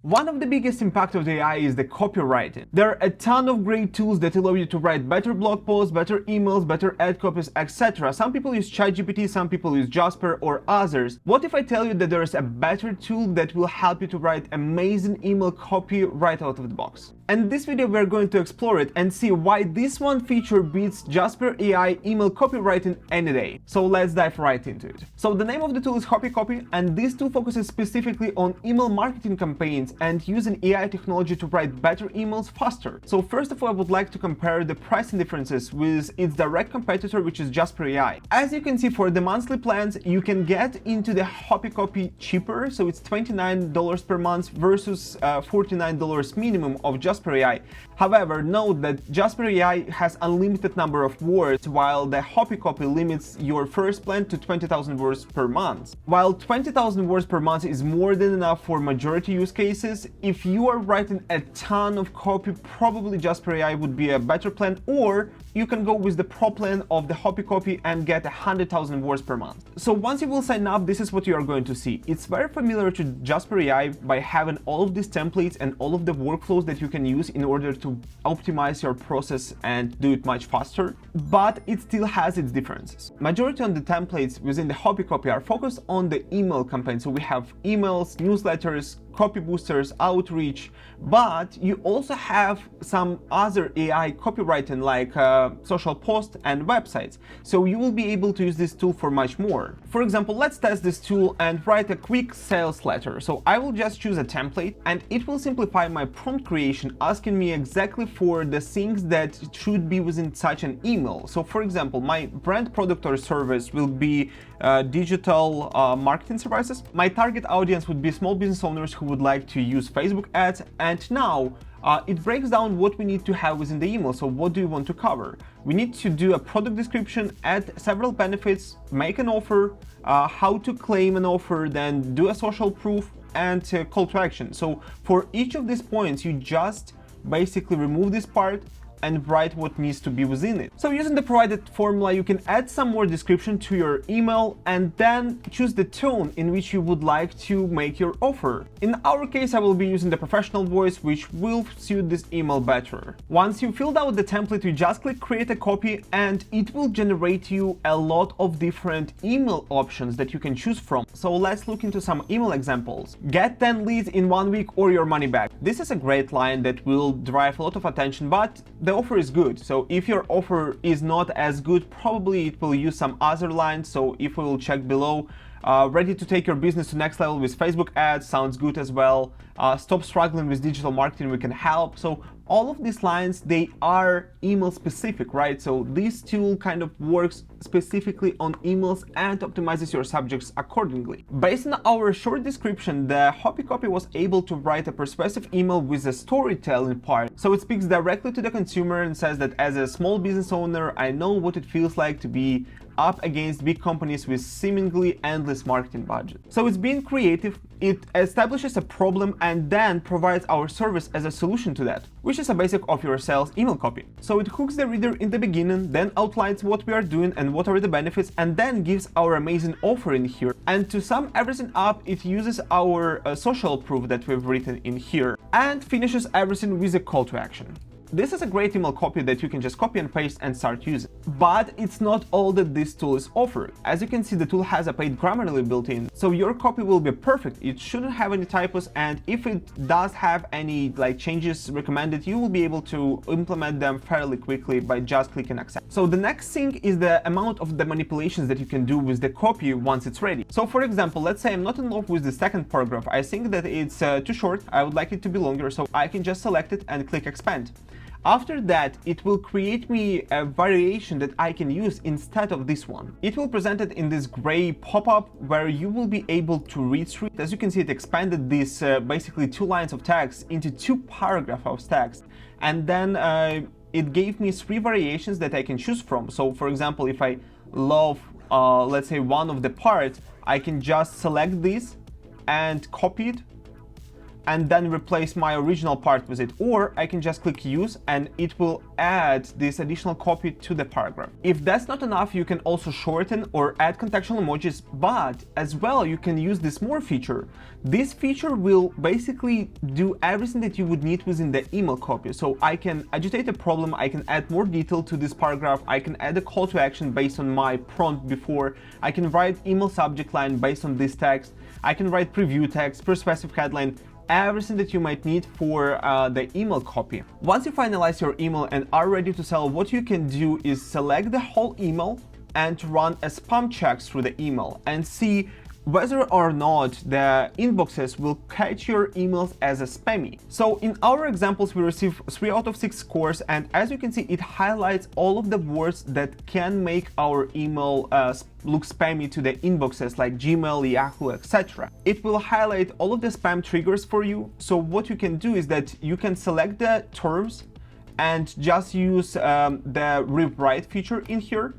One of the biggest impact of the AI is the copywriting. There are a ton of great tools that allow you to write better blog posts, better emails, better ad copies, etc. Some people use ChatGPT, some people use Jasper or others. What if I tell you that there is a better tool that will help you to write amazing email copy right out of the box? In this video, we're going to explore it and see why this one feature beats Jasper AI email copywriting any day. So let's dive right into it. So the name of the tool is Hoppy, and this tool focuses specifically on email marketing campaigns and using AI technology to write better emails faster. So first of all, I would like to compare the pricing differences with its direct competitor, which is Jasper AI. As you can see, for the monthly plans, you can get into the Hoppy cheaper, so it's $29 per month versus $49 minimum of Jasper AI. However, note that Jasper AI has unlimited number of words, while the Hoppy limits your first plan to 20,000 words per month. While 20,000 words per month is more than enough for majority use cases, if you are writing a ton of copy, probably Jasper AI would be a better plan, or you can go with the pro plan of the Hoppy and get 100,000 words per month. So once you will sign up, this is what you are going to see. It's very familiar to Jasper AI by having all of these templates and all of the workflows that you can use in order to optimize your process and do it much faster, but it still has its differences. Majority of the templates within the Hoppy are focused on the email campaign. So we have emails, newsletters, copy boosters, outreach, but you also have some other AI copywriting like social posts and websites. So you will be able to use this tool for much more. For example, let's test this tool and write a quick sales letter. So I will just choose a template and it will simplify my prompt creation, asking me exactly for the things that should be within such an email. So for example, my brand, product or service will be digital marketing services. My target audience would be small business owners who would like to use Facebook ads, and now it breaks down what we need to have within the email. So what do you want to cover? We need to do a product description, add several benefits, make an offer, how to claim an offer, then do a social proof and call to action. So for each of these points, you just basically remove this part and write what needs to be within it. So using the provided formula, you can add some more description to your email and then choose the tone in which you would like to make your offer. In our case, I will be using the professional voice, which will suit this email better. Once you filled out the template, you just click create a copy and it will generate you a lot of different email options that you can choose from. So let's look into some email examples. Get 10 leads in 1 week or your money back. This is a great line that will drive a lot of attention, but the offer is good. So if your offer is not as good, probably it will use some other lines. So if we will check below, ready to take your business to next level with Facebook ads, sounds good as well. Stop struggling with digital marketing, we can help. So all of these lines, they are email specific, right? So this tool kind of works specifically on emails and optimizes your subjects accordingly. Based on our short description, the Hoppy was able to write a persuasive email with a storytelling part. So it speaks directly to the consumer and says that as a small business owner, I know what it feels like to be up against big companies with seemingly endless marketing budget. So it's being creative, it establishes a problem and then provides our service as a solution to that, which is a basic of your sales email copy. So it hooks the reader in the beginning, then outlines what we are doing and what are the benefits, and then gives our amazing offer in here. And to sum everything up, it uses our social proof that we've written in here and finishes everything with a call to action. This is a great email copy that you can just copy and paste and start using. But it's not all that this tool is offered. As you can see, the tool has a paid Grammarly built in, so your copy will be perfect. It shouldn't have any typos, and if it does have any changes recommended, you will be able to implement them fairly quickly by just clicking accept. So the next thing is the amount of the manipulations that you can do with the copy once it's ready. So for example, let's say I'm not in love with the second paragraph. I think that it's too short. I would like it to be longer, so I can just select it and click expand. After that, it will create me a variation that I can use instead of this one. It will present it in this gray pop-up where you will be able to read through it. As you can see, it expanded this basically 2 lines of text into 2 paragraphs of text. And then it gave me 3 variations that I can choose from. So for example, if I love, let's say, one of the parts, I can just select this and copy it and then replace my original part with it, or I can just click use and it will add this additional copy to the paragraph. If that's not enough, you can also shorten or add contextual emojis, but as well you can use this more feature. This feature will basically do everything that you would need within the email copy. So I can agitate a problem, I can add more detail to this paragraph, I can add a call to action based on my prompt before, I can write email subject line based on this text, I can write preview text, persuasive headline, everything that you might need for the email copy. Once you finalize your email and are ready to sell, what you can do is select the whole email and run a spam checks through the email and see whether or not the inboxes will catch your emails as a spammy. So in our examples, we receive 3 out of 6 scores, and as you can see, it highlights all of the words that can make our email look spammy to the inboxes like Gmail, Yahoo, etc. It will highlight all of the spam triggers for you. So what you can do is that you can select the terms and just use the rewrite feature in here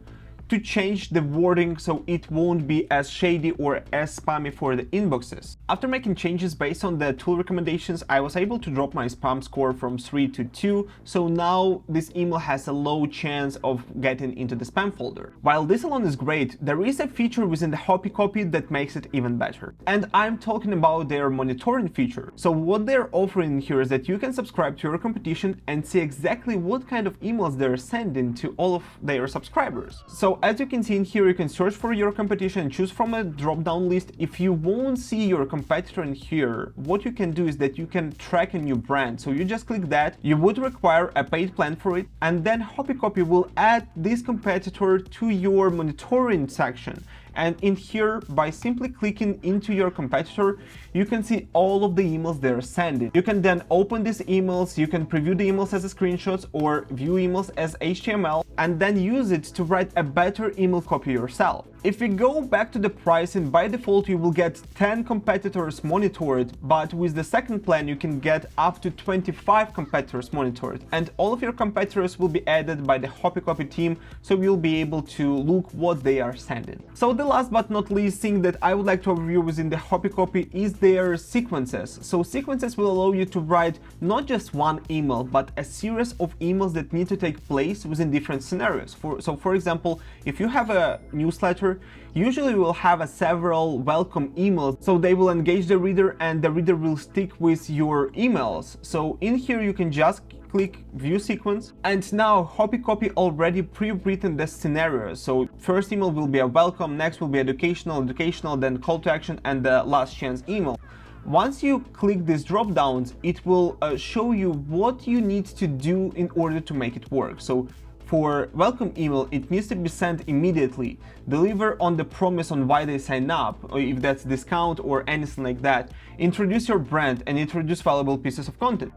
to change the wording so it won't be as shady or as spammy for the inboxes. After making changes based on the tool recommendations, I was able to drop my spam score from 3 to 2, so now this email has a low chance of getting into the spam folder. While this alone is great, there is a feature within the Hoppy copy that makes it even better. And I'm talking about their monitoring feature. So what they're offering here is that you can subscribe to your competition and see exactly what kind of emails they're sending to all of their subscribers. So as you can see in here, you can search for your competition and choose from a drop-down list. If you won't see your competitor in here, what you can do is that you can track a new brand. So you just click that, you would require a paid plan for it, and then Hoppy Copy will add this competitor to your monitoring section. And in here, by simply clicking into your competitor, you can see all of the emails they're sending. You can then open these emails, you can preview the emails as screenshots or view emails as HTML, and then use it to write a better email copy yourself. If we go back to the pricing, by default you will get 10 competitors monitored, but with the second plan you can get up to 25 competitors monitored, and all of your competitors will be added by the Hoppy Copy team, so you'll be able to look what they are sending. So the last but not least thing that I would like to overview within the Hoppy Copy is their sequences. So sequences will allow you to write not just one email, but a series of emails that need to take place within different scenarios. So for example, if you have a newsletter, usually we'll have several welcome emails, so they will engage the reader and the reader will stick with your emails. So in here you can just click view sequence, and now Hoppy Copy already pre-written the scenarios. So first email will be a welcome, next will be educational, then call to action, and the last chance email. Once you click these drop downs, it will show you what you need to do in order to make it work. So for welcome email, it needs to be sent immediately. Deliver on the promise on why they sign up, or if that's discount or anything like that. Introduce your brand and introduce valuable pieces of content.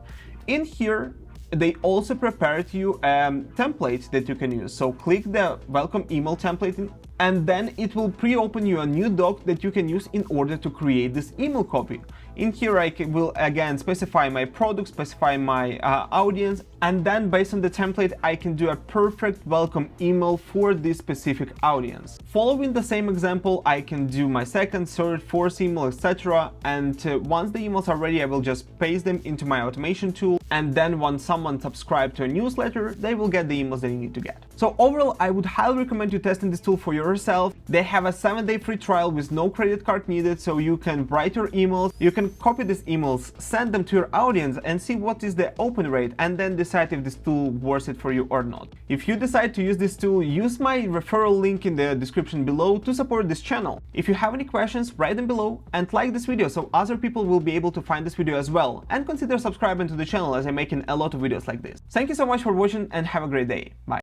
In here, they also prepared you a template that you can use. So click the welcome email template and then it will pre-open you a new doc that you can use in order to create this email copy. In here I will again specify my product, specify my audience, and then based on the template I can do a perfect welcome email for this specific audience. Following the same example, I can do my second, third, fourth email, etc. And once the emails are ready, I will just paste them into my automation tool, and then once someone subscribes to a newsletter, they will get the emails they need to get. So overall, I would highly recommend you testing this tool for yourself. They have a 7-day free trial with no credit card needed, so you can write your emails, you can copy these emails, send them to your audience and see what is the open rate, and then decide if this tool worth it for you or not. If you decide to use this tool, use my referral link in the description below to support this channel. If you have any questions, write them below and like this video so other people will be able to find this video as well, and consider subscribing to the channel as I'm making a lot of videos like this. Thank you so much for watching and have a great day. Bye.